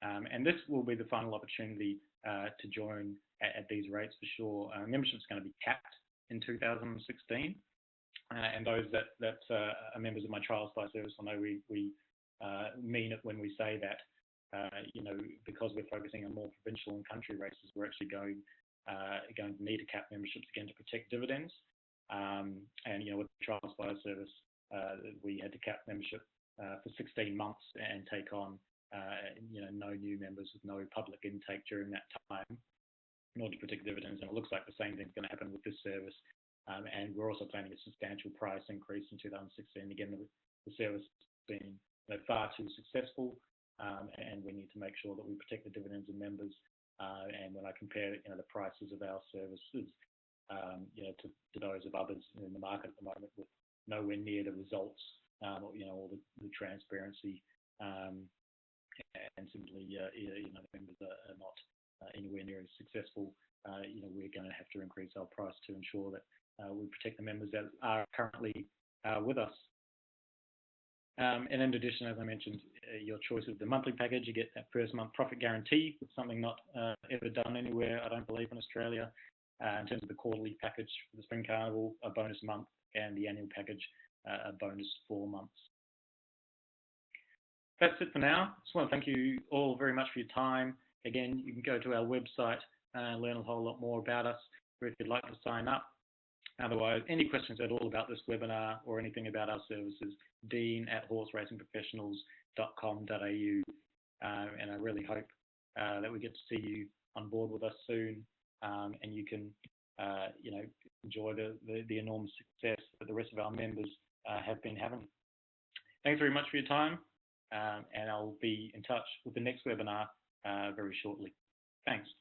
And this will be the final opportunity to join at these rates for sure. Membership is going to be capped in 2016, and those that are members of my Trial Spy service will know we mean it when we say that. Because we're focusing on more provincial and country races, we're actually going to need to cap memberships again to protect dividends. And with the Trial Spy service, we had to cap membership for 16 months and take on no new members with no public intake during that time in order to protect dividends. And it looks like the same thing's going to happen with this service. And we're also planning a substantial price increase in 2016. Again, the service has been far too successful, and we need to make sure that we protect the dividends of members. And when I compare the prices of our services to those of others in the market at the moment, with nowhere near the results or the transparency, and simply the members are not anywhere near as successul, we're going to have to increase our price to ensure that we protect the members that are currently with us. And in addition, as I mentioned, your choice of the monthly package, you get that first month profit guarantee, something not ever done anywhere, I don't believe, in Australia. In terms of the quarterly package for the Spring Carnival, a bonus month, and the annual package, a bonus 4 months. That's it for now. Just want to thank you all very much for your time. Again, you can go to our website and learn a whole lot more about us, or if you'd like to sign up. Otherwise, any questions at all about this webinar or anything about our services, dean@horseracingprofessionals.com.au. And I really hope that we get to see you on board with us soon, and you can enjoy the enormous success that the rest of our members have been having. Thanks very much for your time, and I'll be in touch with the next webinar very shortly. Thanks.